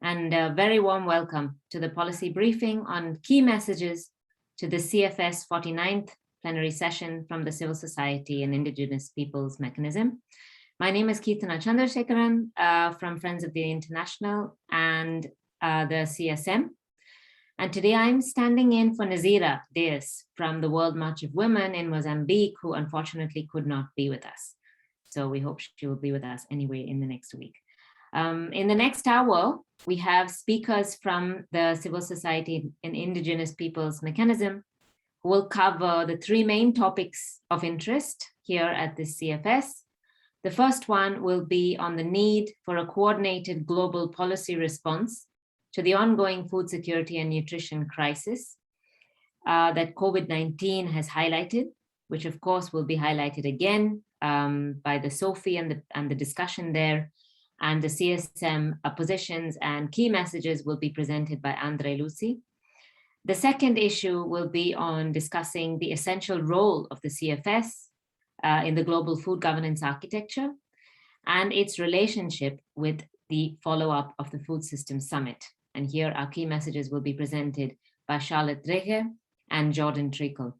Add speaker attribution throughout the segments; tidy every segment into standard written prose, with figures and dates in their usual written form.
Speaker 1: and a very warm welcome to the policy briefing on key messages to the CFS 49th plenary session from the Civil Society and Indigenous Peoples Mechanism. My name is Kirtana Chandrasekaran from Friends of the International and the CSM. And today I'm standing in for Nazira Diaz from the World March of Women in Mozambique, who unfortunately could not be with us. So we hope she will be with us anyway in the next week. In the next hour, we have speakers from the Civil Society and Indigenous Peoples Mechanism who will cover the three main topics of interest here at the CFS. The first one will be on the need for a coordinated global policy response to the ongoing food security and nutrition crisis that COVID-19 has highlighted, which of course will be highlighted again by the SOFI and the discussion there. And the CSM positions and key messages will be presented by Andre Lucy. The second issue will be on discussing the essential role of the CFS in the global food governance architecture and its relationship with the follow-up of the Food Systems Summit. And here our key messages will be presented by Charlotte Dreger and Jordan Treacle.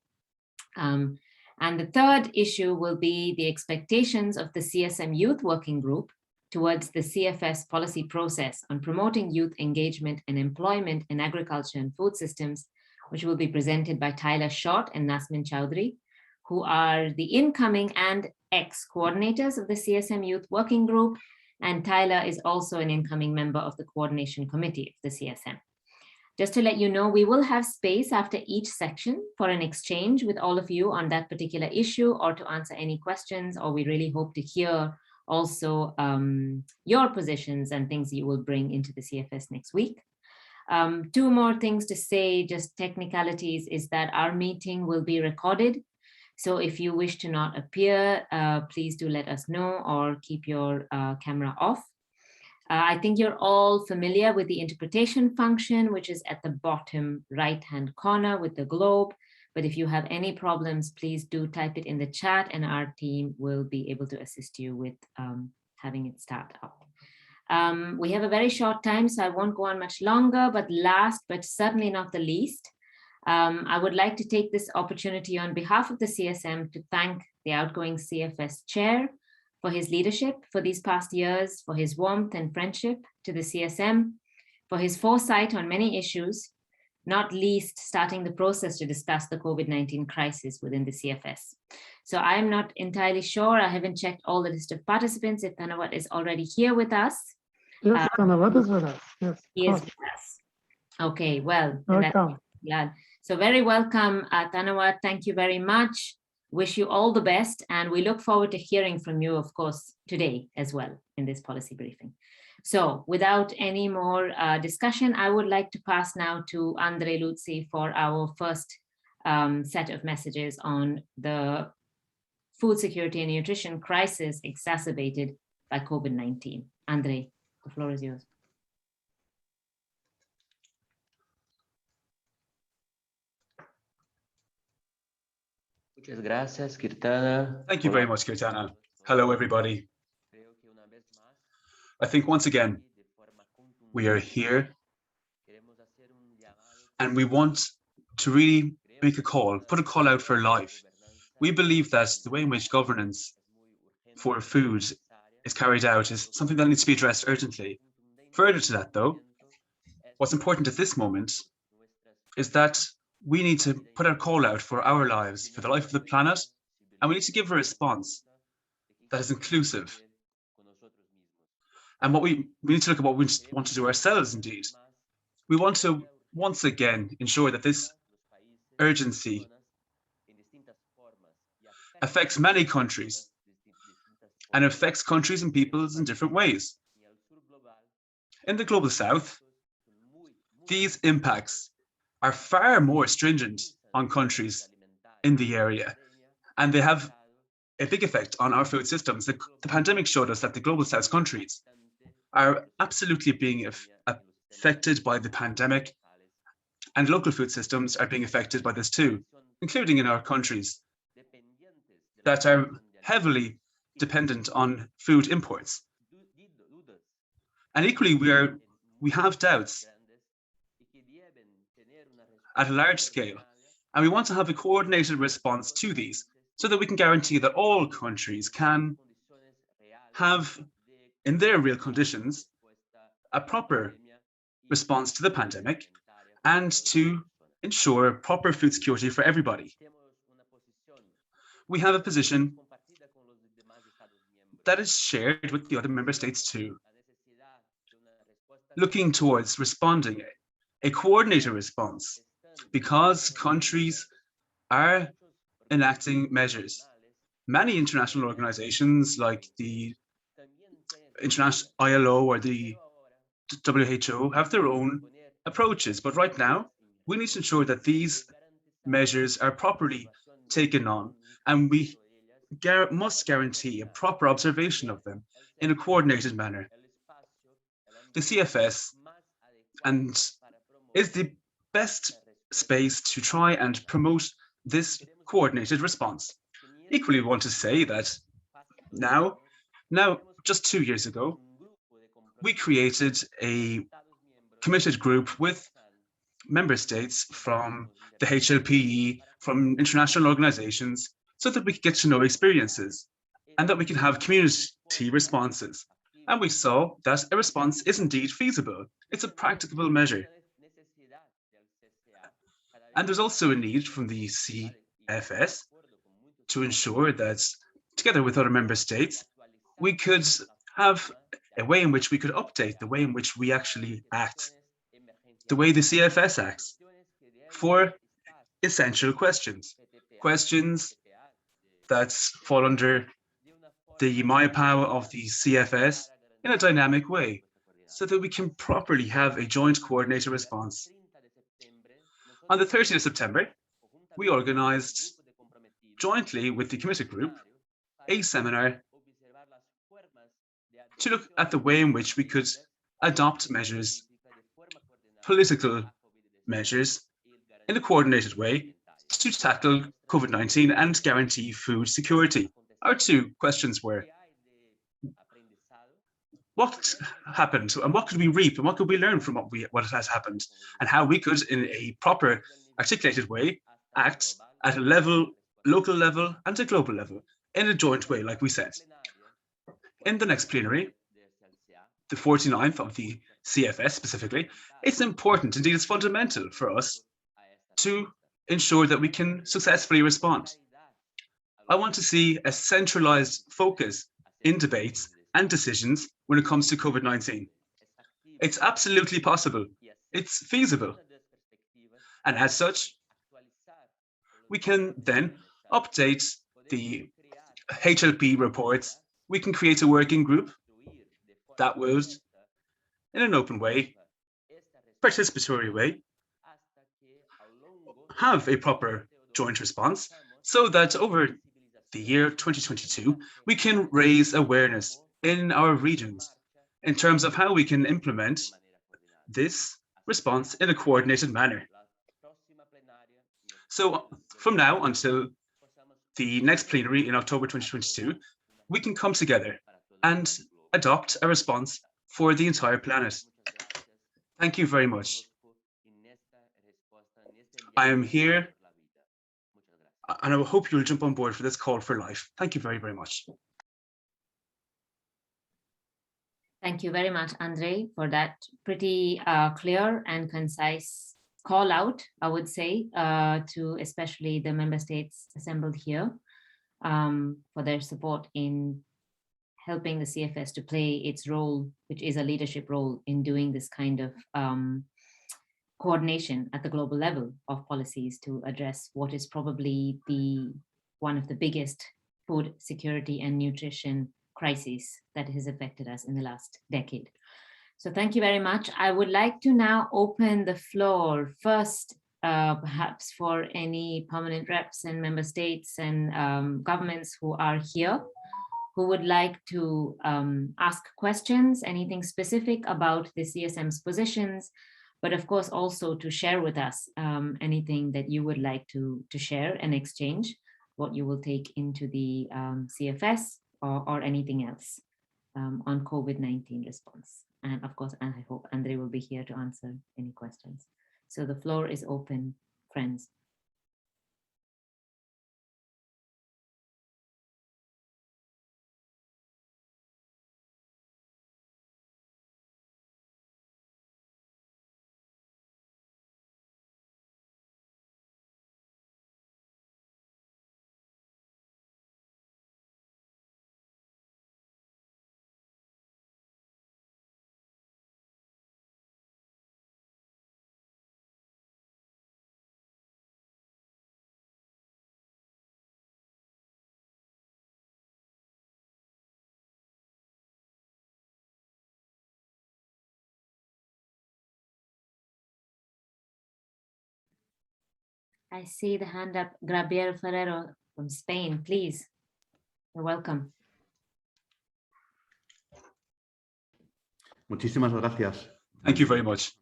Speaker 1: And the third issue will be the expectations of the CSM Youth Working Group towards the CFS policy process on promoting youth engagement and employment in agriculture and food systems, which will be presented by Tyler Short and Nasmin Chowdhury, who are the incoming and ex-coordinators of the CSM Youth Working Group. And Tyler is also an incoming member of the coordination committee of the CSM. Just to let you know, we will have space after each section for an exchange with all of you on that particular issue or to answer any questions, or we really hope to hear also your positions and things you will bring into the CFS next week. Two more things to say, just technicalities, is that our meeting will be recorded. So if you wish to not appear, please do let us know or keep your camera off. I think you're all familiar with the interpretation function, which is at the bottom right-hand corner with the globe. But if you have any problems, please do type it in the chat and our team will be able to assist you with having it start up. We have a very short time, so I won't go on much longer, but last but certainly not the least, I would like to take this opportunity on behalf of the CSM to thank the outgoing CFS chair for his leadership for these past years, for his warmth and friendship to the CSM, for his foresight on many issues, not least starting the process to discuss the COVID-19 crisis within the CFS. So I'm not entirely sure, I haven't checked all the list of participants, if Tanawat is already here with us.
Speaker 2: Yes, Tanawat is with us. Yes,
Speaker 1: he is with us. Okay, well,
Speaker 2: welcome.
Speaker 1: Yeah. So very welcome, Tanawat. Thank you very much. Wish you all the best. And we look forward to hearing from you, of course, today as well in this policy briefing. So without any more discussion, I would like to pass now to Andre Lucy for our first set of messages on the food security and nutrition crisis exacerbated by COVID-19. Andre, the floor is yours.
Speaker 3: Thank you very much, Kirtana. Hello, everybody. I think once again, we are here and we want to really make a call, put a call out for life. We believe that the way in which governance for food is carried out is something that needs to be addressed urgently. Further to that, though, what's important at this moment is that we need to put our call out for our lives, for the life of the planet, and we need to give a response that is inclusive. And we need to look at what we want to do ourselves, indeed. We want to, once again, ensure that this urgency affects many countries and affects countries and peoples in different ways. In the Global South, these impacts are far more stringent on countries in the area, and they have a big effect on our food systems. The pandemic showed us that the Global South countries are absolutely being affected by the pandemic, and local food systems are being affected by this too, including in our countries that are heavily dependent on food imports. And equally, we are we have doubts at a large scale, and we want to have a coordinated response to these so that we can guarantee that all countries can have, in their real conditions, a proper response to the pandemic and to ensure proper food security for everybody. We have a position that is shared with the other member states too, looking towards responding a coordinated response because countries are enacting measures. Many international organizations like the International ILO or the WHO have their own approaches, but right now we need to ensure that these measures are properly taken on, and we must guarantee a proper observation of them in a coordinated manner. The CFS is the best space to try and promote this coordinated response. Equally, we want to say that now, just 2 years ago, we created a committed group with member states from the HLPE, from international organizations, so that we could get to know experiences and that we can have community responses. And we saw that a response is indeed feasible. It's a practicable measure. And there's also a need from the CFS to ensure that, together with other member states, we could have a way in which we could update the way in which we actually act, the way the CFS acts, for essential questions, questions that fall under the MyPower of the CFS in a dynamic way, so that we can properly have a joint coordinated response. On the 30th of September, we organized, jointly with the committee group, a seminar to look at the way in which we could adopt measures, political measures, in a coordinated way to tackle COVID-19 and guarantee food security. Our two questions were, what happened and what could we reap and what could we learn from what has happened, and how we could, in a proper, articulated way, act at a local level and a global level in a joint way, like we said. In the next plenary, the 49th of the CFS specifically, it's important, indeed it's fundamental for us to ensure that we can successfully respond. I want to see a centralized focus in debates and decisions when it comes to COVID-19. It's absolutely possible. It's feasible. And as such, we can then update the HLP reports. We can create a working group that would, in an open way, participatory way, have a proper joint response so that over the year 2022, we can raise awareness in our regions in terms of how we can implement this response in a coordinated manner. So from now until the next plenary in October 2022, we can come together and adopt a response for the entire planet. Thank you very much. I am here, and I hope you'll jump on board for this call for life. Thank you very, very much.
Speaker 1: Thank you very much, Andre, for that pretty clear and concise call out, I would say, to especially the member states assembled here for their support in helping the CFS to play its role, which is a leadership role in doing this kind of coordination at the global level of policies to address what is probably one of the biggest food security and nutrition crises that has affected us in the last decade. So thank you very much. I would like to now open the floor first, perhaps for any permanent reps and member states and governments who are here, who would like to ask questions, anything specific about the CSM's positions, but of course also to share with us anything that you would like to share and exchange, what you will take into the CFS or anything else on COVID-19 response. And of course, I hope Andre will be here to answer any questions. So the floor is open, friends. I see the hand up, Gabriel Ferrero from Spain, please. You're welcome.
Speaker 4: Muchísimas gracias.
Speaker 3: Thank you very much.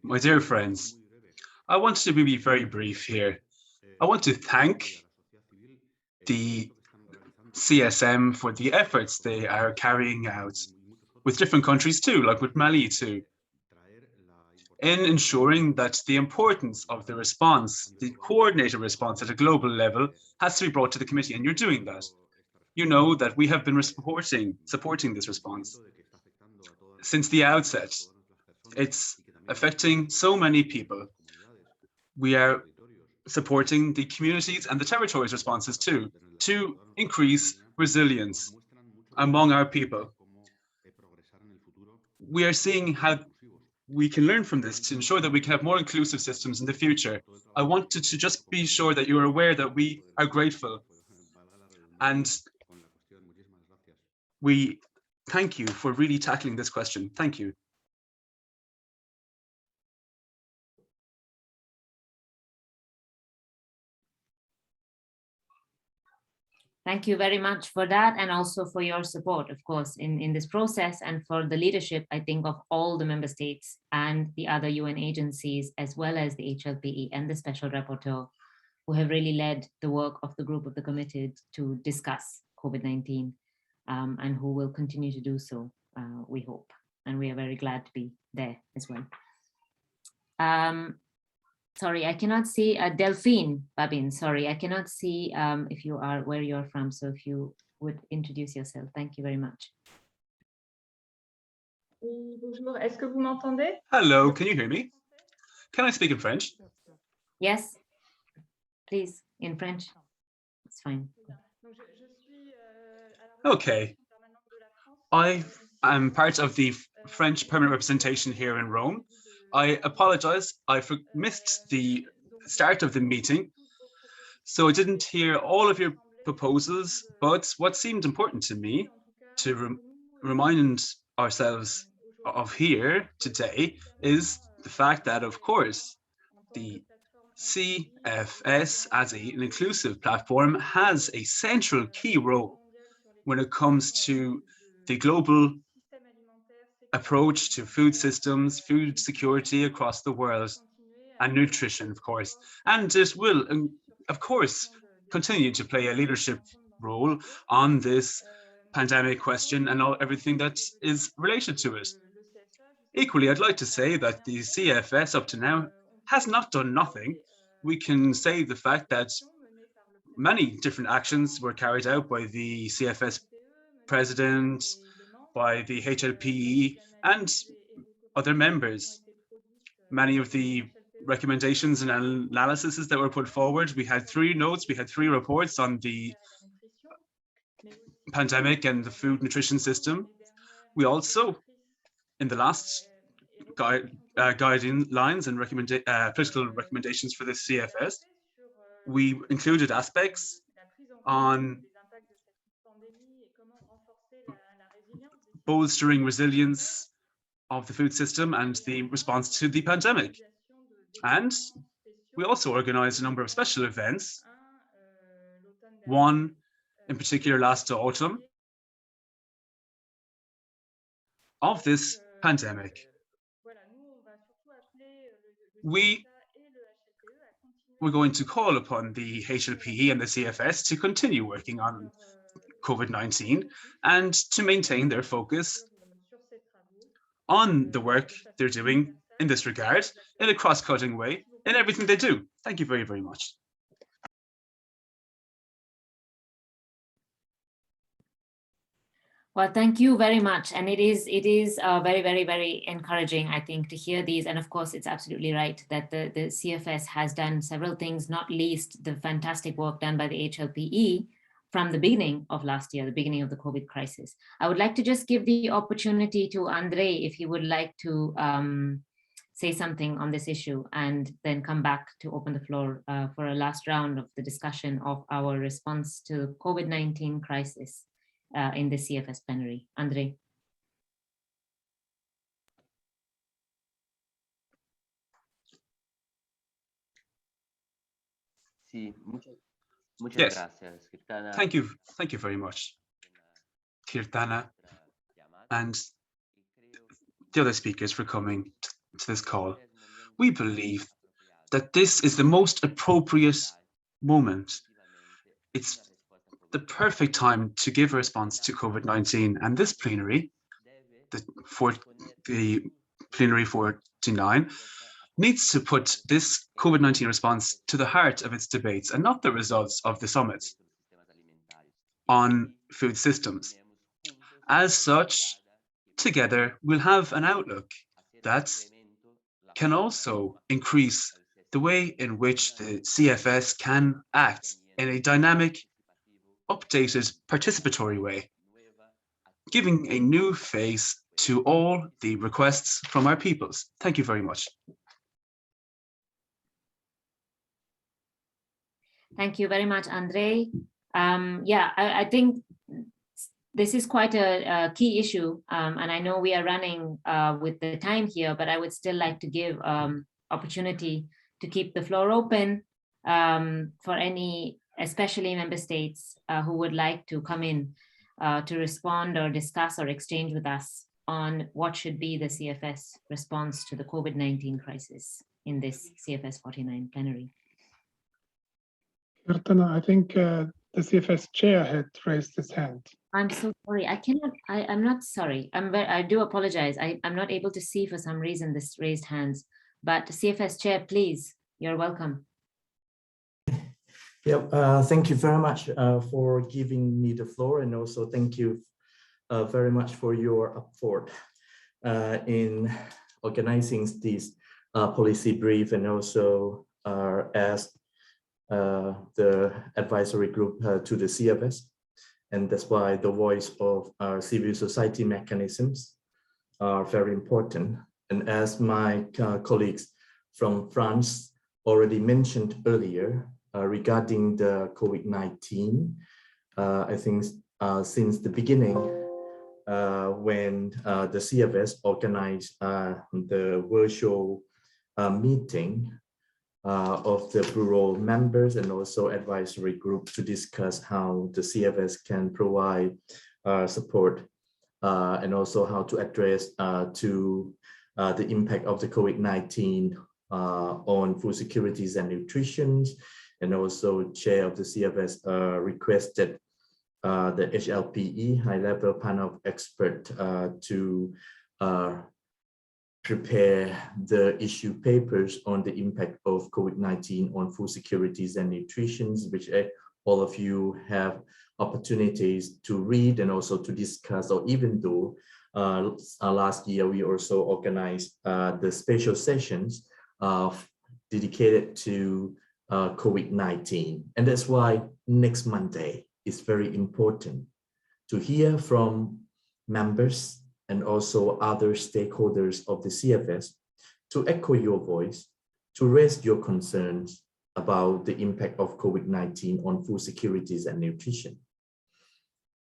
Speaker 3: My dear friends, I want to be very brief here. I want to thank the CSM for the efforts they are carrying out with different countries too, like with Mali too, in ensuring that the importance of the response, the coordinated response at a global level, has to be brought to the committee, and you're doing that. You know that we have been supporting this response since the outset. It's affecting so many people. We are supporting the communities and the territories' responses too, to increase resilience among our people. We are seeing how we can learn from this to ensure that we can have more inclusive systems in the future. I wanted to just be sure that you are aware that we are grateful, and we thank you for really tackling this question. Thank you.
Speaker 1: Thank you very much for that, and also for your support, of course, in this process, and for the leadership, I think, of all the member states and the other UN agencies, as well as the HLPE and the Special Rapporteur, who have really led the work of the group of the committed to discuss COVID-19, and who will continue to do so, we hope. And we are very glad to be there as well. Sorry, I cannot see Delphine Babin. Sorry, I cannot see if you are where you're from. So if you would introduce yourself, thank you very much.
Speaker 5: Bonjour, est-ce que vous m'entendez?
Speaker 3: Hello, can you hear me? Can I speak in French?
Speaker 1: Yes, please, in French. It's fine.
Speaker 3: Okay. I am part of the French permanent representation here in Rome. I apologize, I missed the start of the meeting, so I didn't hear all of your proposals, but what seemed important to me to remind ourselves of here today is the fact that, of course, the CFS as an inclusive platform has a central key role when it comes to the global approach to food systems, food security across the world, and nutrition, of course. And it will, of course, continue to play a leadership role on this pandemic question and everything that is related to it. Equally, I'd like to say that the CFS up to now has not done nothing. We can say the fact that many different actions were carried out by the CFS president, by the HLPE, and other members. Many of the recommendations and analyses that were put forward, we had 3 notes, we had 3 reports on the pandemic and the food nutrition system. We also, in the last guiding lines and political recommendations for the CFS, we included aspects on bolstering resilience of the food system and the response to the pandemic. And we also organized a number of special events, one in particular last autumn, of this pandemic. We're going to call upon the HLPE and the CFS to continue working on COVID-19 and to maintain their focus on the work they're doing in this regard, in a cross-cutting way, in everything they do. Thank you very, very much.
Speaker 1: Well, thank you very much. And it is very, very, very encouraging, I think, to hear these. And of course, it's absolutely right that the CFS has done several things, not least the fantastic work done by the HLPE from the beginning of last year, the beginning of the COVID crisis. I would like to just give the opportunity to Andre, if he would like to say something on this issue, and then come back to open the floor for a last round of the discussion of our response to COVID-19 crisis in the CFS Plenary. Andre.
Speaker 3: Yes, thank you very much, Kirtana, and the other speakers for coming to this call. We believe that this is the most appropriate moment. It's the perfect time to give a response to COVID-19, and this plenary, the plenary 49, needs to put this COVID-19 response to the heart of its debates and not the results of the summit on food systems. As such, together we'll have an outlook that can also increase the way in which the CFS can act in a dynamic, updated, participatory way, giving a new face to all the requests from our peoples. Thank you very much.
Speaker 1: Thank you very much, Andre. Yeah, I think this is quite a key issue, and I know we are running with the time here, but I would still like to give opportunity to keep the floor open for any, especially member states who would like to come in to respond or discuss or exchange with us on what should be the CFS response to the COVID-19 crisis in this CFS 49 plenary.
Speaker 2: Kirtana, I think the CFS chair had raised his hand.
Speaker 1: I'm so sorry. I'm not sorry. I do apologize. I'm not able to see for some reason this raised hands, but CFS chair, please, you're welcome.
Speaker 4: Yeah, thank you very much for giving me the floor, and also thank you very much for your effort in organizing this policy brief, and also as the advisory group to the CFS. And that's why the voice of our civil society mechanisms are very important. And as my colleagues from France already mentioned earlier, regarding the COVID-19, I think since the beginning, when the CFS organized the virtual meeting of the bureau members and also advisory group to discuss how the CFS can provide support and also how to address to the impact of the COVID-19 on food securities and nutrition. And also chair of the CFS requested the HLPE, high-level panel of experts, to prepare the issue papers on the impact of COVID-19 on food securities and nutrition, which all of you have opportunities to read and also to discuss, or even though last year we also organized the special sessions dedicated to COVID-19. And that's why next Monday is very important to hear from members and also other stakeholders of the CFS to echo your voice, to raise your concerns about the impact of COVID-19 on food securities and nutrition.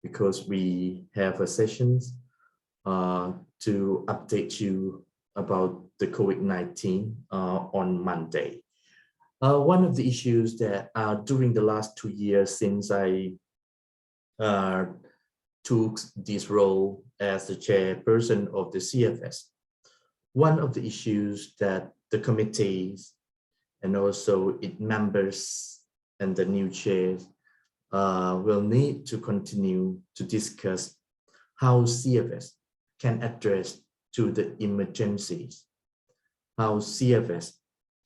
Speaker 4: Because we have a sessions to update you about the COVID-19 on Monday. One of the issues that during the last 2 years since I took this role as the chairperson of the CFS, one of the issues that the committees and also its members and the new chairs will need to continue to discuss how CFS can address to the emergencies, how CFS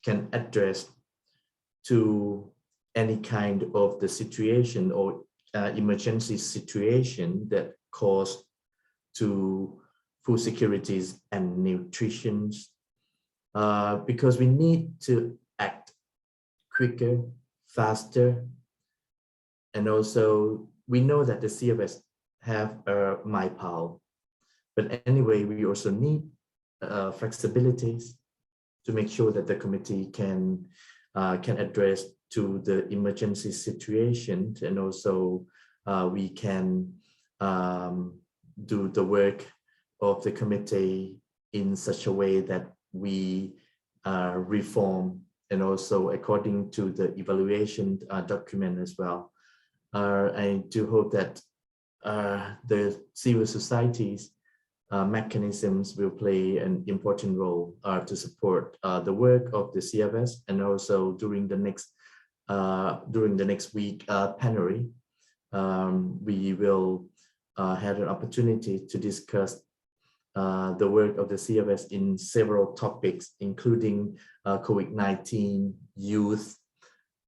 Speaker 4: can address to any kind of the situation or emergency situation that cause to food securities and nutrition, because we need to act quicker, faster, and also we know that the CFS have my power, but anyway, we also need flexibilities to make sure that the committee can address to the emergency situation, and also we can do the work of the committee in such a way that we reform, and also according to the evaluation document as well. I do hope that the civil societies mechanisms will play an important role to support the work of the CFS, and also during the next week plenary, we will have an opportunity to discuss the work of the CFS in several topics, including COVID-19, youth,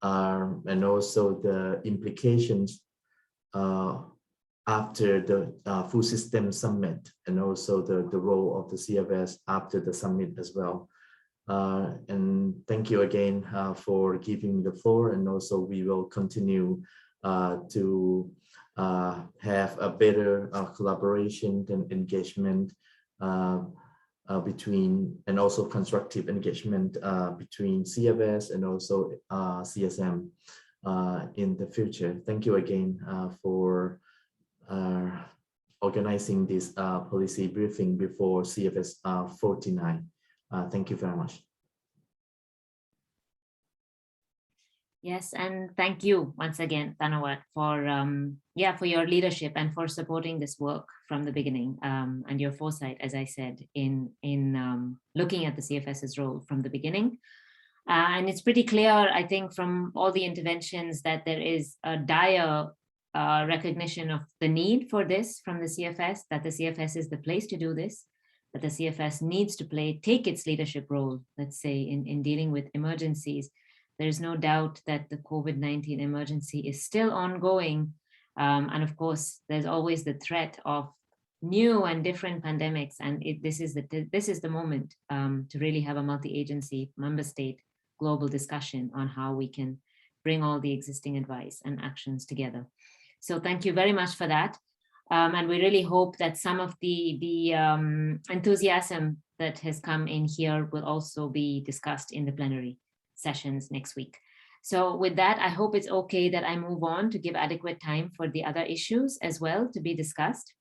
Speaker 4: and also the implications after the Food System Summit, and also the role of the CFS after the summit as well. And thank you again for giving me the floor, and also we will continue to have a better collaboration and engagement between, and also constructive engagement between CFS and also CSM in the future. Thank you again for organizing this policy briefing before CFS 49. Thank you very much.
Speaker 1: Yes, and thank you once again, Thanawat, for your leadership and for supporting this work from the beginning, and your foresight, as I said, in looking at the CFS's role from the beginning. And it's pretty clear, I think, from all the interventions that there is a dire recognition of the need for this from the CFS, that the CFS is the place to do this, that the CFS needs to take its leadership role, let's say, in dealing with emergencies. There's no doubt that the COVID-19 emergency is still ongoing. And of course, there's always the threat of new and different pandemics. And this is the moment to really have a multi-agency, member state, global discussion on how we can bring all the existing advice and actions together. So thank you very much for that. And we really hope that some of the enthusiasm that has come in here will also be discussed in the plenary sessions next week. So with that, I hope it's okay that I move on to give adequate time for the other issues as well to be discussed.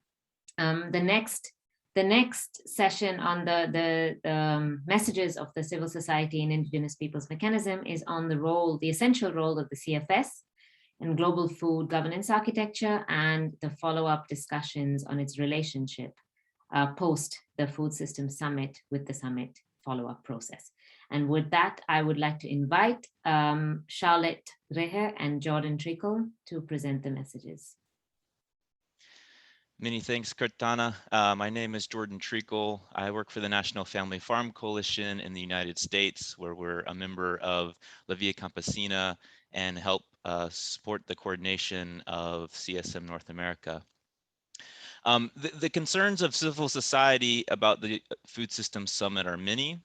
Speaker 1: The next session on the messages of the civil society and Indigenous peoples mechanism is on the essential role of the CFS in global food governance architecture, and the follow-up discussions on its relationship post the Food System Summit with the summit follow-up process. And with that, I would like to invite Charlotte Rehe and Jordan Trickle to present the messages.
Speaker 6: Many thanks, Kirtana. My name is Jordan Treacle. I work for the National Family Farm Coalition in the United States, where we're a member of La Via Campesina and help support the coordination of CSM North America. The concerns of civil society about the Food System Summit are many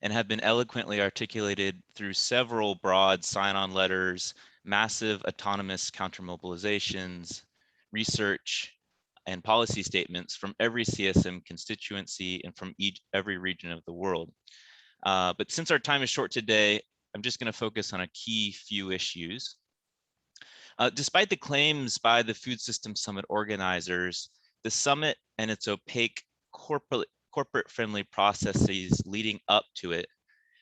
Speaker 6: and have been eloquently articulated through several broad sign-on letters, massive autonomous counter-mobilizations, research, and policy statements from every CSM constituency and from every region of the world. But since our time is short today, I'm just going to focus on a key few issues. Despite the claims by the Food System Summit organizers, the summit and its opaque corporate-friendly processes leading up to it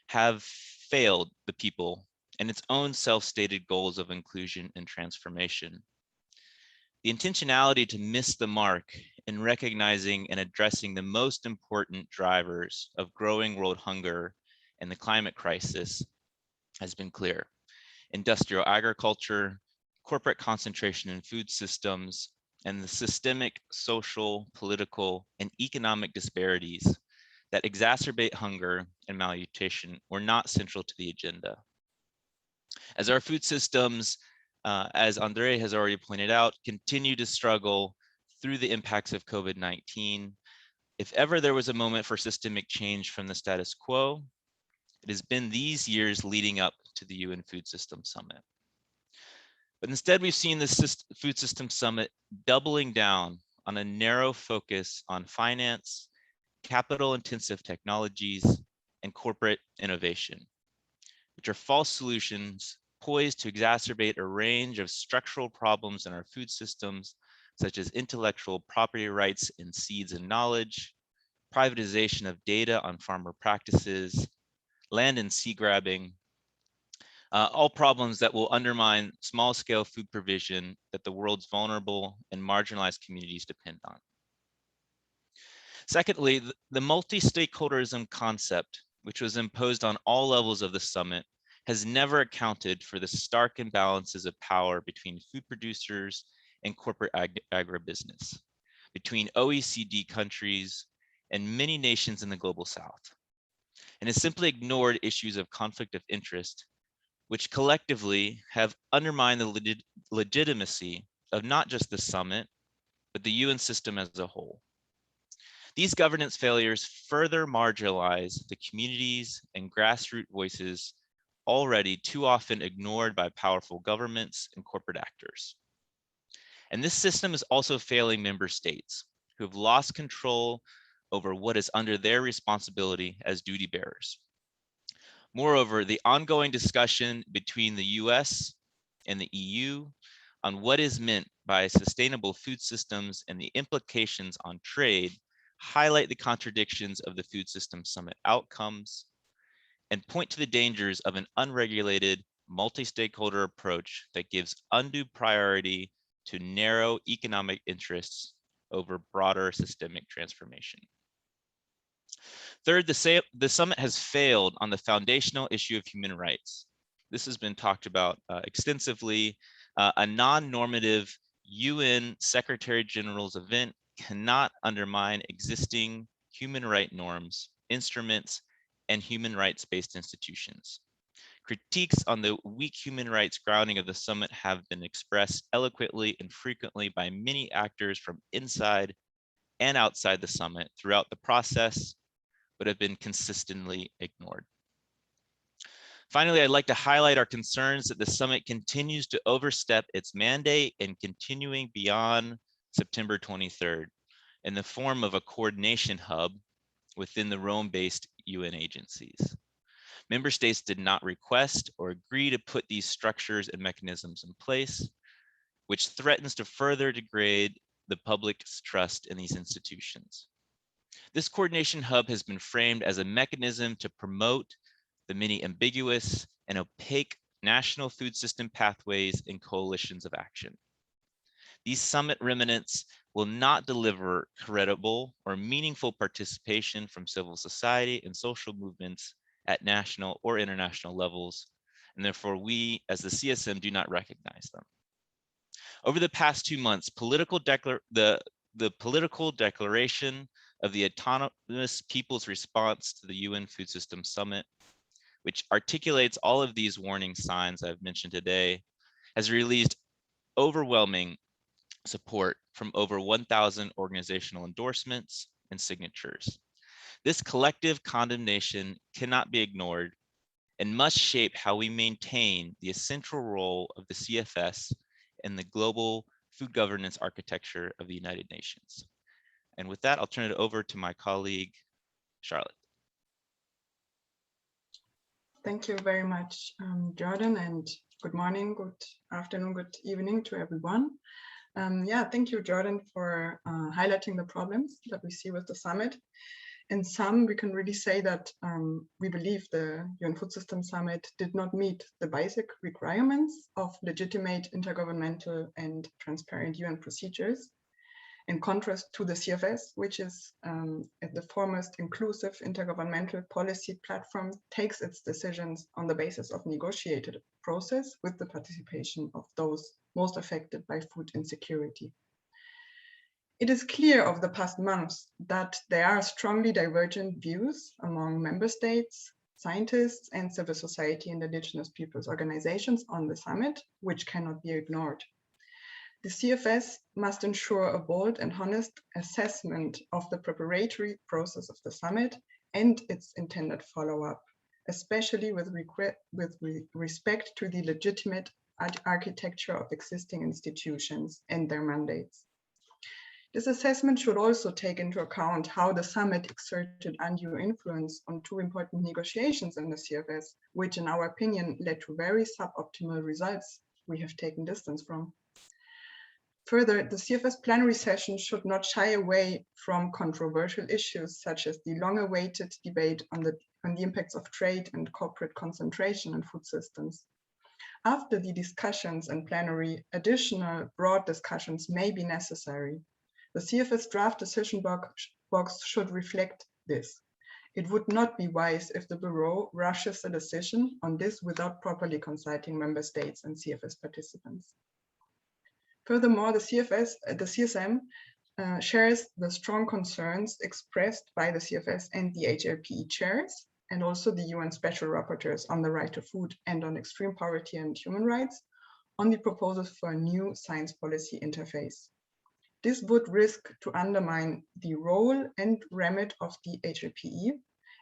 Speaker 6: have failed the people and its own self-stated goals of inclusion and transformation. The intentionality to miss the mark in recognizing and addressing the most important drivers of growing world hunger and the climate crisis has been clear. Industrial agriculture, corporate concentration in food systems, and the systemic social, political, and economic disparities that exacerbate hunger and malnutrition were not central to the agenda. As our food systems, as Andre has already pointed out, continue to struggle through the impacts of COVID-19, if ever there was a moment for systemic change from the status quo, it has been these years leading up to the UN Food System Summit. But instead, we've seen the Food System Summit doubling down on a narrow focus on finance, capital-intensive technologies, and corporate innovation, which are false solutions poised to exacerbate a range of structural problems in our food systems, such as intellectual property rights in seeds and knowledge, privatization of data on farmer practices, land and sea grabbing, all problems that will undermine small-scale food provision that the world's vulnerable and marginalized communities depend on. Secondly, the multi-stakeholderism concept, which was imposed on all levels of the summit, has never accounted for the stark imbalances of power between food producers and corporate agribusiness, between OECD countries and many nations in the global South, and has simply ignored issues of conflict of interest, which collectively have undermined the legitimacy of not just the summit, but the UN system as a whole. These governance failures further marginalize the communities and grassroots voices already too often ignored by powerful governments and corporate actors. And this system is also failing member states who have lost control over what is under their responsibility as duty bearers. Moreover, the ongoing discussion between the US and the EU on what is meant by sustainable food systems and the implications on trade highlight the contradictions of the Food System Summit outcomes and point to the dangers of an unregulated, multi-stakeholder approach that gives undue priority to narrow economic interests over broader systemic transformation. Third, the summit has failed on the foundational issue of human rights. This has been talked about extensively. A non-normative UN Secretary General's event cannot undermine existing human rights norms, instruments, and human rights-based institutions. Critiques on the weak human rights grounding of the summit have been expressed eloquently and frequently by many actors from inside and outside the summit throughout the process, but have been consistently ignored. Finally, I'd like to highlight our concerns that the summit continues to overstep its mandate and continuing beyond September 23rd in the form of a coordination hub within the Rome-based UN agencies. Member states did not request or agree to put these structures and mechanisms in place, which threatens to further degrade the public's trust in these institutions. This coordination hub has been framed as a mechanism to promote the many ambiguous and opaque national food system pathways and coalitions of action. These summit remnants will not deliver credible or meaningful participation from civil society and social movements at national or international levels, and therefore we as the CSM do not recognize them. Over the past 2 months, the political declaration of the Autonomous People's Response to the UN Food System Summit, which articulates all of these warning signs I've mentioned today, has released overwhelming support from over 1,000 organizational endorsements and signatures. This collective condemnation cannot be ignored and must shape how we maintain the essential role of the CFS in the global food governance architecture of the United Nations. And with that, I'll turn it over to my colleague, Charlotte.
Speaker 5: Thank you very much, Jordan, and good morning, good afternoon, good evening to everyone. Thank you, Jordan, for highlighting the problems that we see with the summit. In sum, we can really say that we believe the UN Food System Summit did not meet the basic requirements of legitimate intergovernmental and transparent UN procedures, in contrast to the CFS, which is the foremost inclusive intergovernmental policy platform, takes its decisions on the basis of negotiated process with the participation of those most affected by food insecurity. It is clear over the past months that there are strongly divergent views among member states, scientists, and civil society and indigenous peoples organizations on the summit, which cannot be ignored. The CFS must ensure a bold and honest assessment of the preparatory process of the summit and its intended follow-up, especially with respect to the legitimate architecture of existing institutions and their mandates. This assessment should also take into account how the summit exerted undue influence on two important negotiations in the CFS, which in our opinion led to very suboptimal results we have taken distance from. Further, the CFS plenary session should not shy away from controversial issues such as the long-awaited debate on the impacts of trade and corporate concentration in food systems. After the discussions in plenary, additional broad discussions may be necessary. The CFS draft decision box should reflect this. It would not be wise if the Bureau rushes a decision on this without properly consulting member states and CFS participants. Furthermore, the CSM shares the strong concerns expressed by the CFS and the HLPE chairs, and also the UN Special Rapporteurs on the right to food and on extreme poverty and human rights, on the proposals for a new science policy interface. This would risk to undermine the role and remit of the HLPE,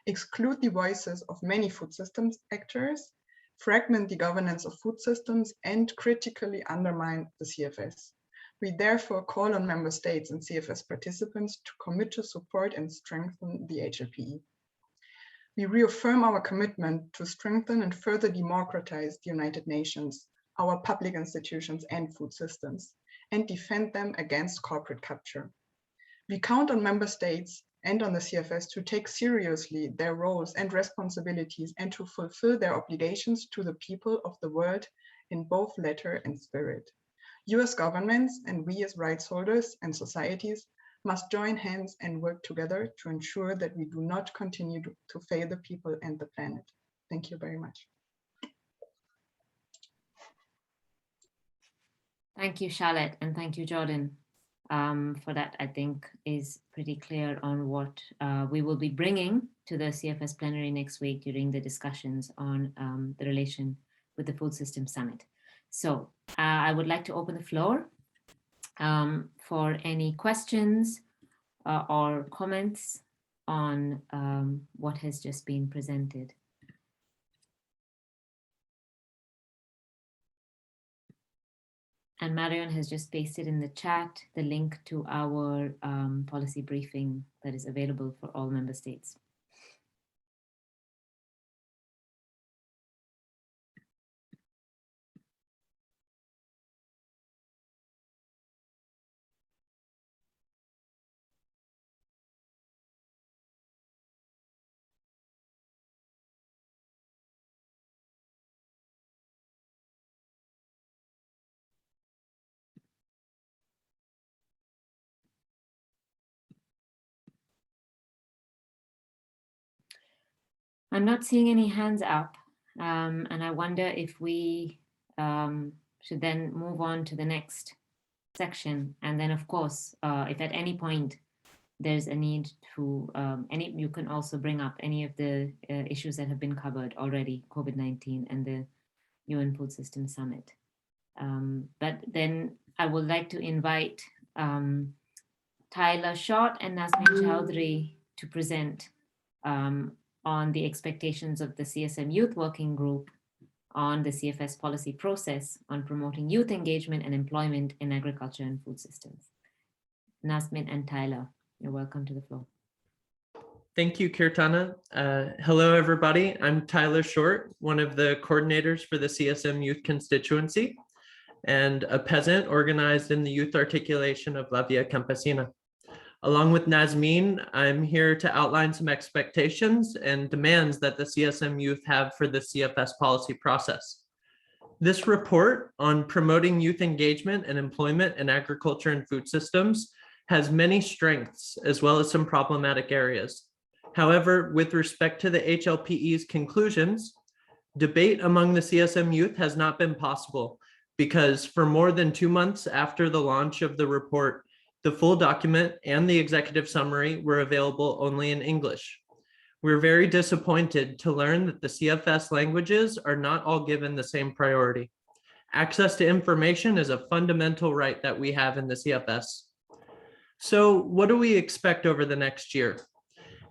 Speaker 5: exclude the voices of many food systems actors, fragment the governance of food systems, and critically undermine the CFS. We therefore call on member states and CFS participants to commit to support and strengthen the HLPE. We reaffirm our commitment to strengthen and further democratize the United Nations, our public institutions and food systems, and defend them against corporate capture. We count on member states and on the CFS to take seriously their roles and responsibilities and to fulfill their obligations to the people of the world in both letter and spirit. US governments and we as rights holders and societies must join hands and work together to ensure that we do not continue to fail the people and the planet. Thank you very much.
Speaker 1: Thank you, Charlotte, and thank you, Jordan. For that, I think is pretty clear on what we will be bringing to the CFS plenary next week during the discussions on the relation with the Food System Summit. So I would like to open the floor for any questions or comments on what has just been presented. And Marion has just pasted in the chat the link to our policy briefing that is available for all member states. I'm not seeing any hands up, and I wonder if we should then move on to the next section. And then, of course, if at any point there's a need to, you can also bring up any of the issues that have been covered already, COVID-19 and the UN Food System Summit. But then I would like to invite Tyler Short and Nazmin Chowdhury to present on the expectations of the CSM Youth Working Group on the CFS policy process on promoting youth engagement and employment in agriculture and food systems. Nazmin and Tyler, you're welcome to the floor.
Speaker 7: Thank you, Kirtana. Hello, everybody. I'm Tyler Short, one of the coordinators for the CSM Youth constituency and a peasant organized in the youth articulation of La Via Campesina. Along with Nazmin, I'm here to outline some expectations and demands that the CSM Youth have for the CFS policy process. This report on promoting youth engagement and employment in agriculture and food systems has many strengths as well as some problematic areas. However, with respect to the HLPE's conclusions, debate among the CSM Youth has not been possible because for more than 2 months after the launch of the report, The full document and the executive summary were available only in English. We're very disappointed to learn that the CFS languages are not all given the same priority. Access to information is a fundamental right that we have in the CFS. So what do we expect over the next year?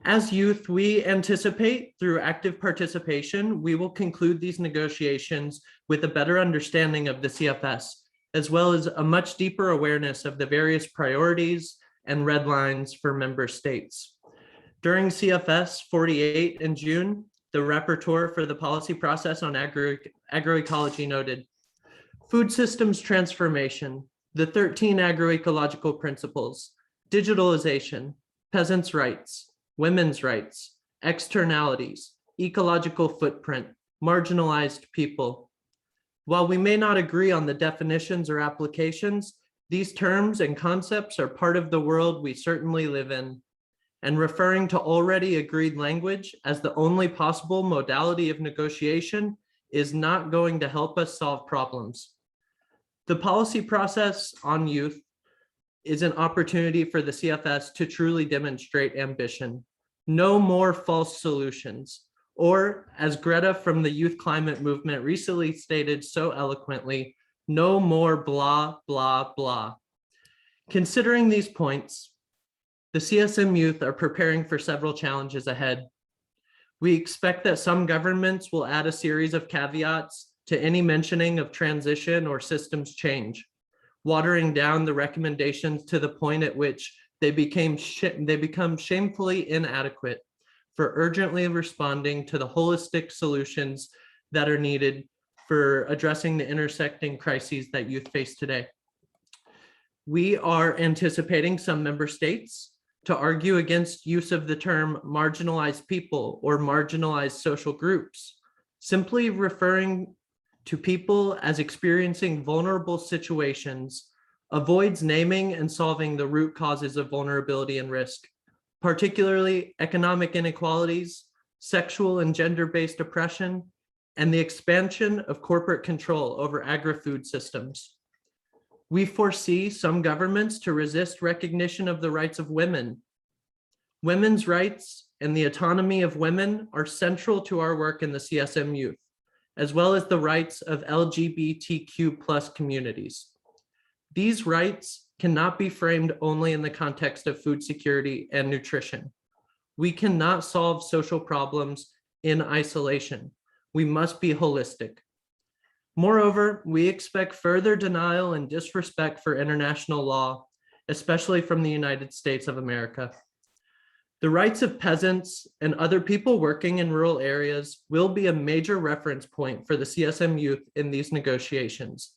Speaker 7: As youth, we anticipate through active participation, we will conclude these negotiations with a better understanding of the CFS, as well as a much deeper awareness of the various priorities and red lines for member states. During CFS 48 in June, the rapporteur for the policy process on agroecology noted, food systems transformation, the 13 agroecological principles, digitalization, peasants' rights, women's rights, externalities, ecological footprint, marginalized people. While we may not agree on the definitions or applications, these terms and concepts are part of the world we certainly live in, and referring to already agreed language as the only possible modality of negotiation is not going to help us solve problems. The policy process on youth is an opportunity for the CFS to truly demonstrate ambition. No more false solutions, or as Greta from the youth climate movement recently stated so eloquently, no more blah, blah, blah. Considering these points, the CSM Youth are preparing for several challenges ahead. We expect that some governments will add a series of caveats to any mentioning of transition or systems change, watering down the recommendations to the point at which they become shamefully inadequate for urgently responding to the holistic solutions that are needed for addressing the intersecting crises that youth face today. We are anticipating some member states to argue against use of the term marginalized people or marginalized social groups, simply referring to people as experiencing vulnerable situations avoids naming and solving the root causes of vulnerability and risk, particularly economic inequalities, sexual and gender-based oppression, and the expansion of corporate control over agri-food systems. We foresee some governments to resist recognition of the rights of women. Women's rights and the autonomy of women are central to our work in the CSM Youth, as well as the rights of LGBTQ+ communities. These rights cannot be framed only in the context of food security and nutrition. We cannot solve social problems in isolation. We must be holistic. Moreover, we expect further denial and disrespect for international law, especially from the United States of America. The rights of peasants and other people working in rural areas will be a major reference point for the CSM Youth in these negotiations.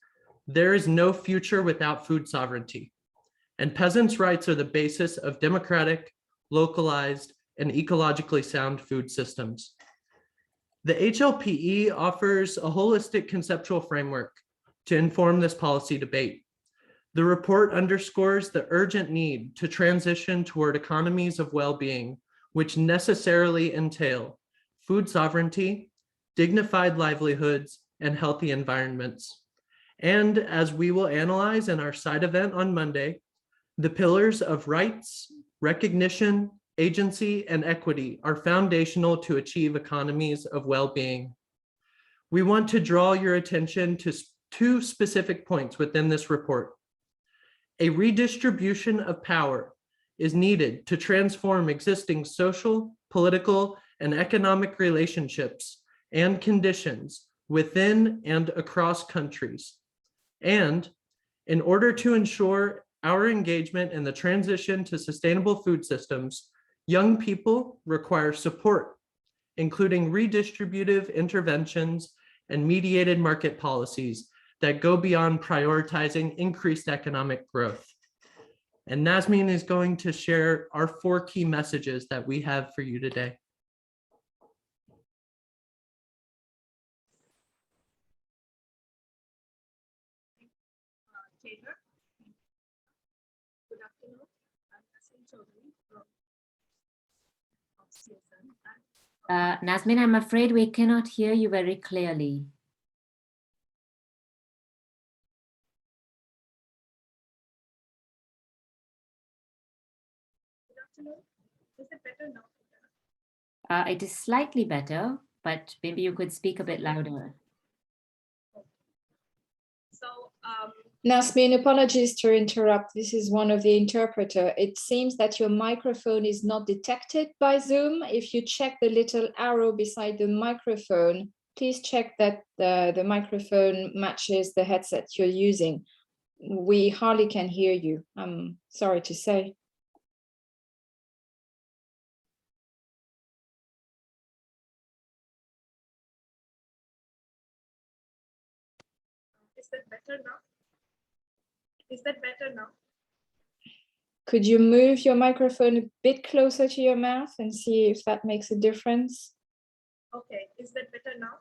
Speaker 7: There is no future without food sovereignty, and peasants' rights are the basis of democratic, localized, and ecologically sound food systems. The HLPE offers a holistic conceptual framework to inform this policy debate. The report underscores the urgent need to transition toward economies of well-being, which necessarily entail food sovereignty, dignified livelihoods, and healthy environments. And as we will analyze in our side event on Monday, the pillars of rights, recognition, agency, and equity are foundational to achieve economies of well-being. We want to draw your attention to two specific points within this report. A redistribution of power is needed to transform existing social, political, and economic relationships and conditions within and across countries. And in order to ensure our engagement in the transition to sustainable food systems, young people require support, including redistributive interventions and mediated market policies that go beyond prioritizing increased economic growth. And Nazmin is going to share our 4 key messages that we have for you today.
Speaker 8: Good afternoon. I'm Nazmin Chaudhary from CSM.
Speaker 1: Nazmin, I'm afraid we cannot hear you very clearly.
Speaker 8: better now?
Speaker 1: It is slightly better, but maybe you could speak a bit louder.
Speaker 8: So,
Speaker 9: Nasmin, apologies to interrupt. This is one of the interpreter. It seems that your microphone is not detected by Zoom. If you check the little arrow beside the microphone, please check that the microphone matches the headset you're using. We hardly can hear you, I'm sorry to say.
Speaker 8: is that better now? Is that better now?
Speaker 9: Could you move your microphone a bit closer to your mouth and see if that makes a difference?
Speaker 8: Okay, is that better now?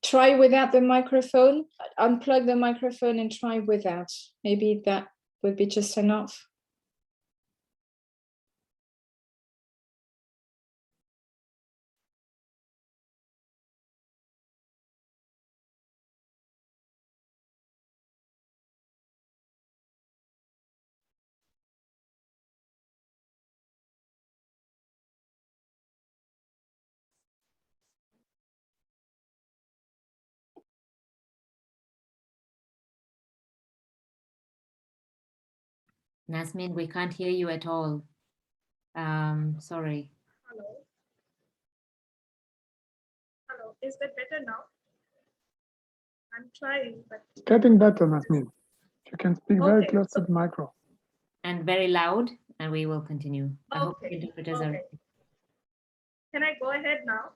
Speaker 9: Try without the microphone, unplug the microphone and try without. Maybe that would be just enough.
Speaker 1: Nasmin, we can't hear you at all. Sorry.
Speaker 8: Hello? Hello, is that better now? I'm trying, but
Speaker 2: It's getting better, Nasmin. You can speak very
Speaker 8: Okay,
Speaker 2: close
Speaker 8: so-
Speaker 2: to the micro.
Speaker 1: And very loud, and we will continue. I hope the
Speaker 8: Okay,
Speaker 1: interpreters
Speaker 8: okay. Can I go ahead now?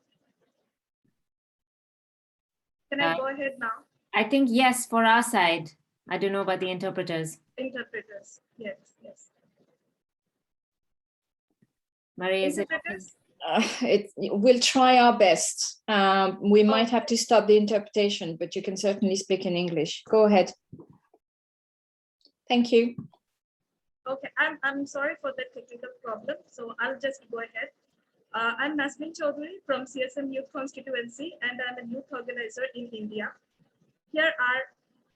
Speaker 8: Can I go ahead now?
Speaker 1: I think yes, for our side. I don't know about the interpreters.
Speaker 8: Interpreters, yes, yes.
Speaker 1: Marie, is it okay?
Speaker 8: Interpreters?
Speaker 9: We'll try our best. We might have to stop the interpretation, but you can certainly speak in English. Go ahead. Thank you.
Speaker 8: Okay, I'm sorry for the technical problem, so I'll just go ahead. I'm Nasmin Chaudhary from CSM Youth constituency, and I'm a youth organizer in India. Here are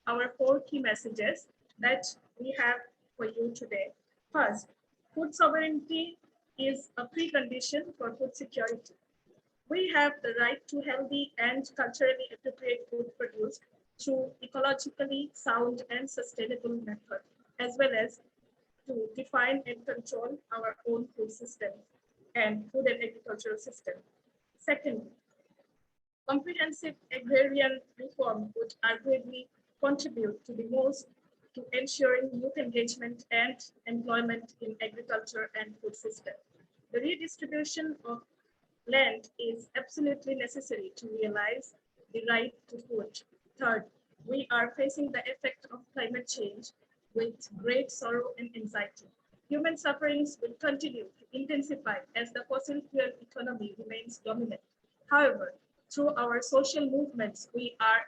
Speaker 8: our 4 key messages that we have for you today. First, food sovereignty is a precondition for food security. We have the right to healthy and culturally appropriate food produced through ecologically sound and sustainable method, as well as to define and control our own food system and food and agricultural system. Second, comprehensive agrarian reform would arguably contribute to ensuring youth engagement and employment in agriculture and food system. The redistribution of land is absolutely necessary to realize the right to food. Third, we are facing the effect of climate change with great sorrow and anxiety. Human sufferings will continue to intensify as the fossil fuel economy remains dominant. However, through our social movements, we are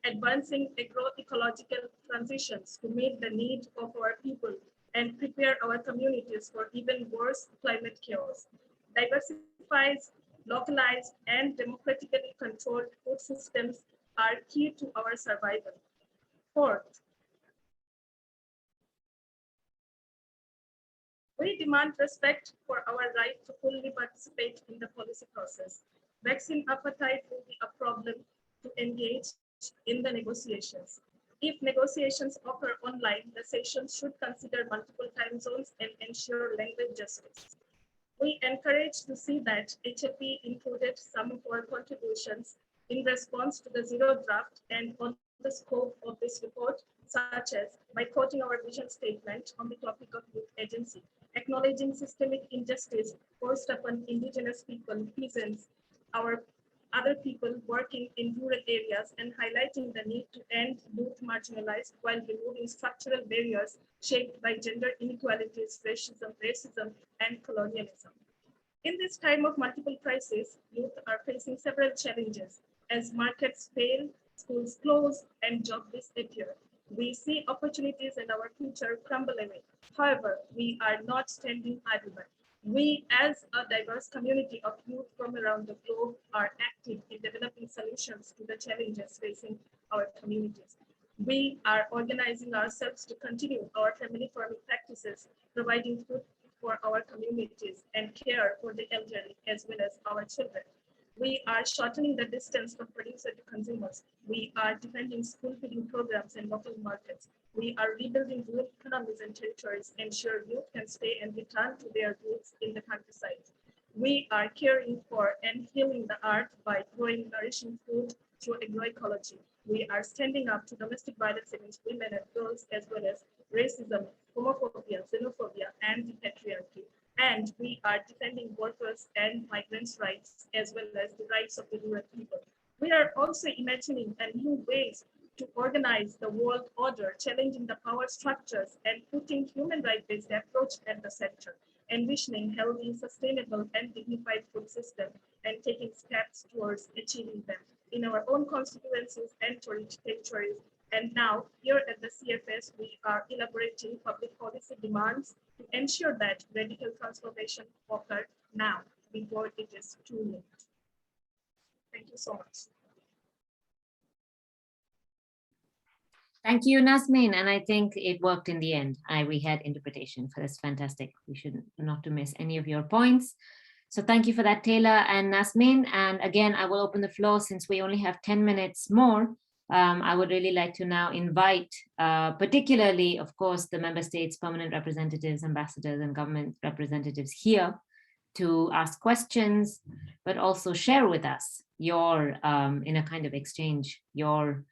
Speaker 8: advancing agroecological transitions to meet the need of our people and prepare our communities for even worse climate chaos. Diversified, localized, and democratically controlled food systems are key to our survival. Fourth, we demand respect for our right to fully participate in the policy process. Vaccine appetite will be a problem to engage in the negotiations. If negotiations occur online, the sessions should consider multiple time zones and ensure language justice. We encourage to see that HFE included some of our contributions in response to the zero draft and on the scope of this report, such as by quoting our vision statement on the topic of youth agency, acknowledging systemic injustice forced upon Indigenous people, peasants, our other people working in rural areas, and highlighting the need to end youth marginalized while removing structural barriers shaped by gender inequalities, racism, and colonialism. In this time of multiple crises, youth are facing several challenges. As markets fail, schools close, and jobs disappear, we see opportunities and our future crumble away. However, we are not standing idle by. We, as a diverse community of youth from around the globe, are active in developing solutions to the challenges facing our communities. We are organizing ourselves to continue our family farming practices, providing food for our communities and care for the elderly as well as our children. We are shortening the distance from producer to consumers. We are defending school feeding programs in local markets. We are rebuilding rural economies and territories, ensure youth can stay and return to their roots in the countryside. We are caring for and healing the earth by growing nourishing food through agroecology. We are standing up to domestic violence against women and girls, as well as racism, homophobia, xenophobia, and the patriarchy. And we are defending workers and migrants' rights, as well as the rights of the rural people. We are also imagining new ways to organize the world order, challenging the power structures and putting human rights-based approach at the center, envisioning healthy, sustainable, and dignified food system, and taking steps towards achieving them in our own constituencies and territories. And now, here at the CFS, we are elaborating public policy demands to ensure that radical transformation occurs now, before it is too late. Thank you so much.
Speaker 1: Thank you, Nasmin. And I think it worked in the end. We had interpretation for this. Fantastic. We should not to miss any of your points. So thank you for that, Taylor and Nasmin. And again, I will open the floor since we only have 10 minutes more. I would really like to now invite, particularly, of course, the member states, permanent representatives, ambassadors, and government representatives here to ask questions, but also share with us your, in a kind of exchange, your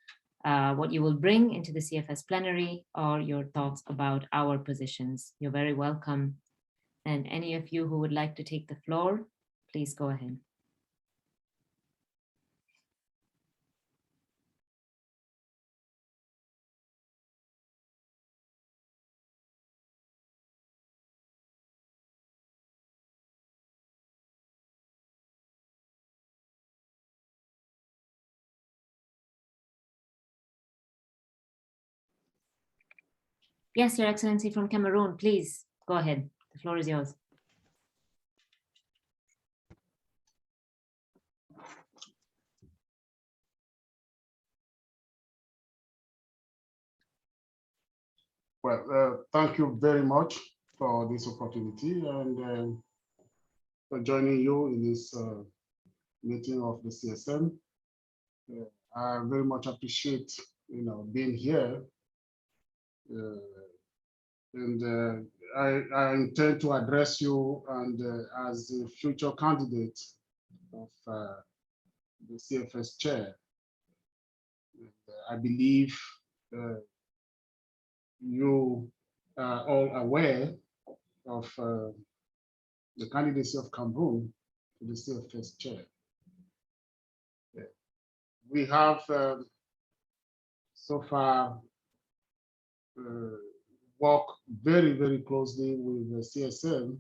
Speaker 1: what you will bring into the CFS plenary or your thoughts about our positions. You're very welcome. And any of you who would like to take the floor, please go ahead. Yes, Your Excellency from Cameroon, please go ahead. The floor is yours.
Speaker 10: Well, thank you very much for this opportunity and for joining you in this meeting of the CSM. I very much appreciate, being here. And I intend to address you and as the future candidate of the CFS chair. I believe you are all aware of the candidacy of Cameroon to the CFS chair. We have so far worked very, very closely with the CSM,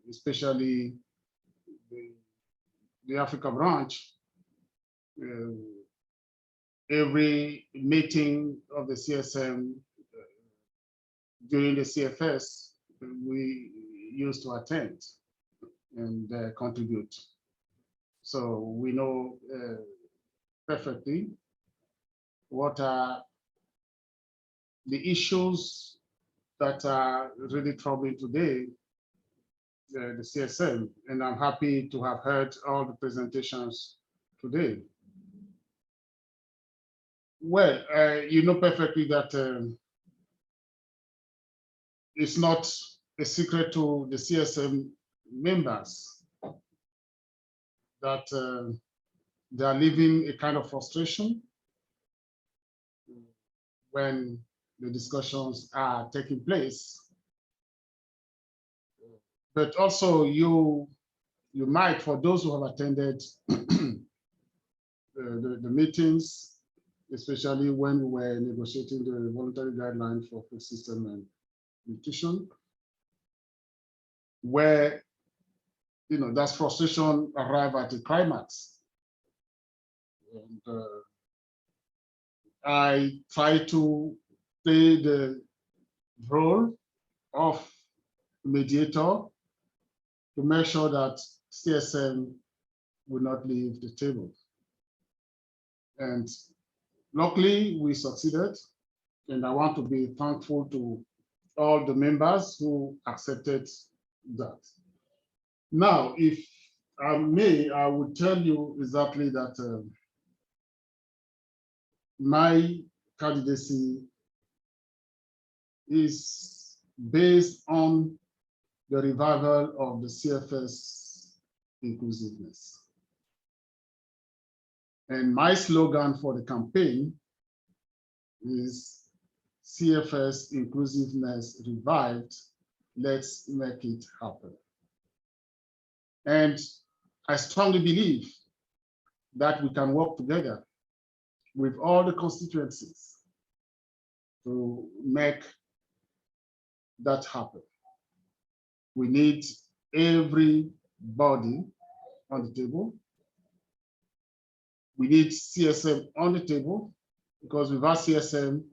Speaker 10: especially the Africa branch. Every meeting of the CSM during the CFS, we used to attend and contribute. So we know perfectly what are the issues that are really troubling today the CSM, and I'm happy to have heard all the presentations today. Well, you know perfectly that it's not a secret to the CSM members that they are living a kind of frustration when the discussions are taking place. But also you might, for those who have attended the meetings, especially when we were negotiating the voluntary guideline for food system and nutrition, where that frustration arrived at a climax. And I try to play the role of mediator to make sure that CSM will not leave the table. And luckily, we succeeded. And I want to be thankful to all the members who accepted that. Now, if I may, I will tell you exactly that my candidacy is based on the revival of the CFS inclusiveness. And my slogan for the campaign is CFS inclusiveness revived, let's make it happen. And I strongly believe that we can work together with all the constituencies to make that happen. We need everybody on the table. We need CSM on the table, because without CSM,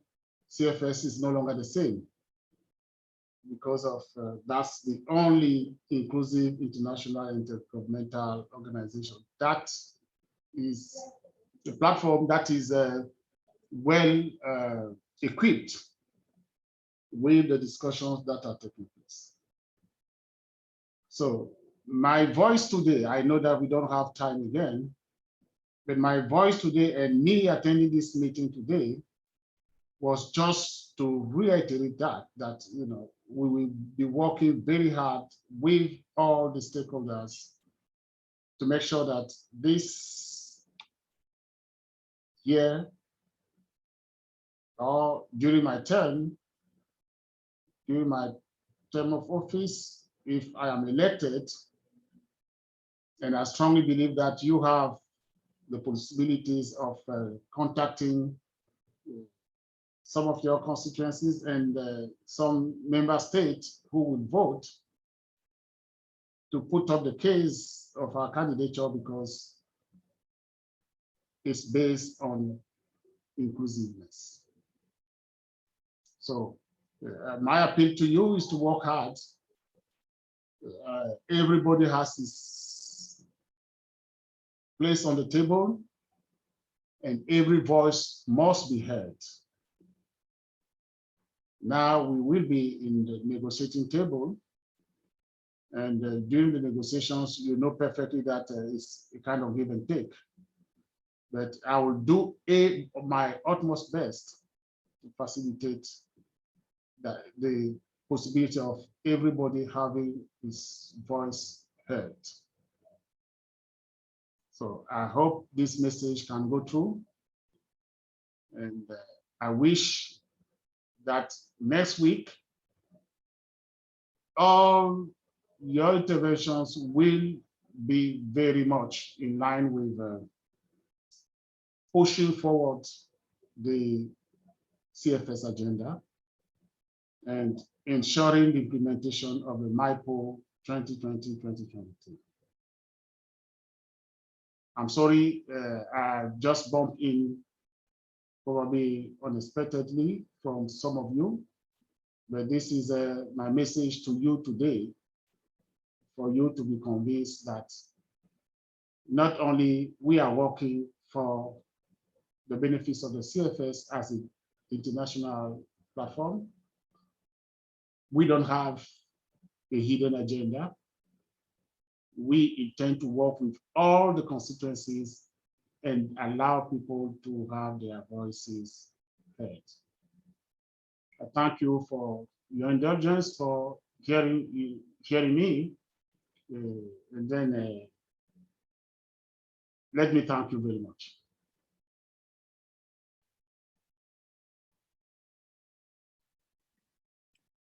Speaker 10: CFS is no longer the same, because of that's the only inclusive international intergovernmental organization. That is the platform that is well equipped with the discussions that are taking place. So my voice today, I know that we don't have time again, but my voice today and me attending this meeting today was just to reiterate that you know, we will be working very hard with all the stakeholders to make sure that this year or during my term of office, if I am elected, and I strongly believe that you have the possibilities of contacting some of your constituencies and some member states who would vote to put up the case of our candidature, because it's based on inclusiveness. So my appeal to you is to work hard. Everybody has his place on the table, and every voice must be heard. Now we will be in the negotiating table, and during the negotiations, you know perfectly that it's a kind of give and take. But I will do my utmost best to facilitate the possibility of everybody having his voice heard. So I hope this message can go through, and I wish that next week all your interventions will be very much in line with pushing forward the CFS agenda and ensuring the implementation of the MIPO 2020-2022. I'm sorry, I just bumped in probably unexpectedly from some of you, but this is my message to you today, for you to be convinced that not only we are working for the benefits of the CFS as an international platform, we don't have a hidden agenda. We intend to work with all the constituencies and allow people to have their voices heard. I thank you for your indulgence, for hearing me, and then let me thank you very much.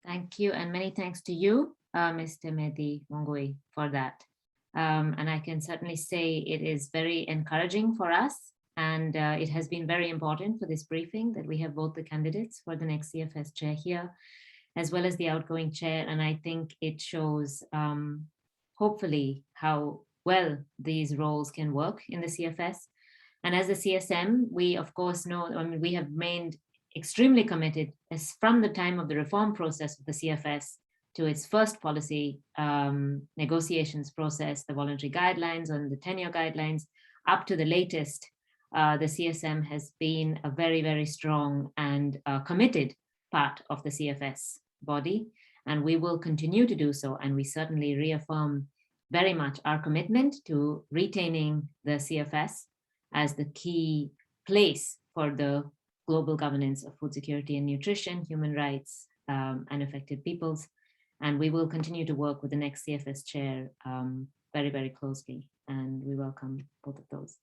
Speaker 1: Thank you, and many thanks to you, Mr. Mehdi Wongui, for that. And I can certainly say it is very encouraging for us, and it has been very important for this briefing that we have both the candidates for the next CFS chair here, as well as the outgoing chair. And I think it shows, hopefully, how well these roles can work in the CFS. And as the CSM, we of course know, I mean, we have remained extremely committed as from the time of the reform process of the CFS to its first policy negotiations process, the voluntary guidelines and the tenure guidelines, up to the latest. The CSM has been a very, very strong and committed part of the CFS body, and we will continue to do so. And we certainly reaffirm very much our commitment to retaining the CFS as the key place for the global governance of food security and nutrition, human rights, and affected peoples. And we will continue to work with the next CFS chair very, very closely. And we welcome both of those.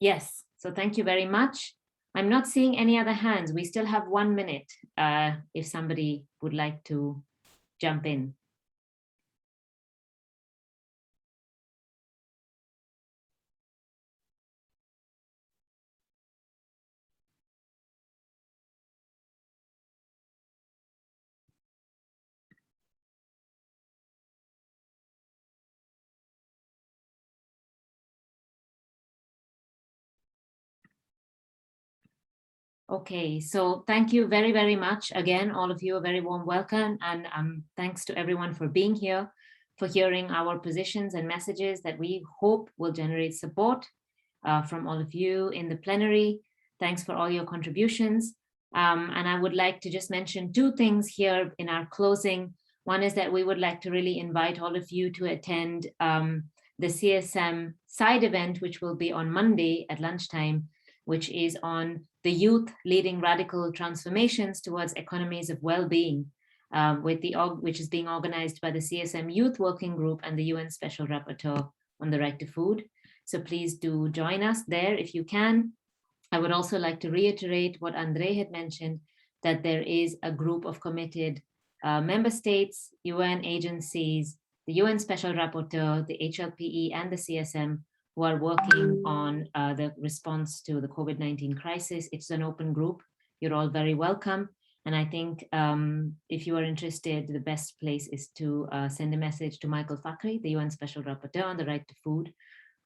Speaker 1: Yes, so thank you very much. I'm not seeing any other hands. We still have 1 minute if somebody would like to jump in. Okay, so thank you very, very much. Again, all of you, a very warm welcome, and thanks to everyone for being here, for hearing our positions and messages that we hope will generate support from all of you in the plenary. Thanks for all your contributions. And I would like to just mention 2 things here in our closing. One is that we would like to really invite all of you to attend the CSM side event, which will be on Monday at lunchtime, which is on the youth leading radical transformations towards economies of well-being, which is being organized by the CSM Youth Working Group and the UN Special Rapporteur on the Right to Food. So please do join us there if you can. I would also like to reiterate what Andre had mentioned, that there is a group of committed member states, UN agencies, the UN Special Rapporteur, the HLPE, and the CSM who are working on the response to the COVID-19 crisis. It's an open group. You're all very welcome. And I think if you are interested, the best place is to send a message to Michael Fakhri, the UN Special Rapporteur on the Right to Food,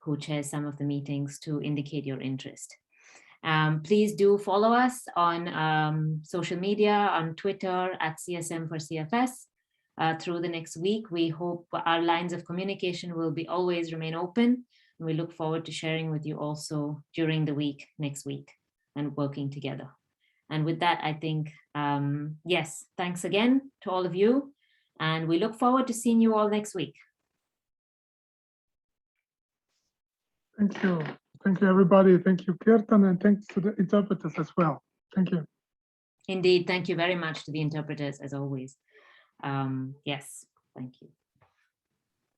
Speaker 1: who chairs some of the meetings, to indicate your interest. Please do follow us on social media, on Twitter at CSM for CFS. Through the next week, we hope our lines of communication will be always remain open. And we look forward to sharing with you also during the week, next week, and working together. And with that, I think, yes, thanks again to all of you. And we look forward to seeing you all next week.
Speaker 2: Thank you. Thank you, everybody. Thank you, Kirtan, and thanks to the interpreters as well. Thank you.
Speaker 1: Indeed, thank you very much to the interpreters as always. Yes, thank you.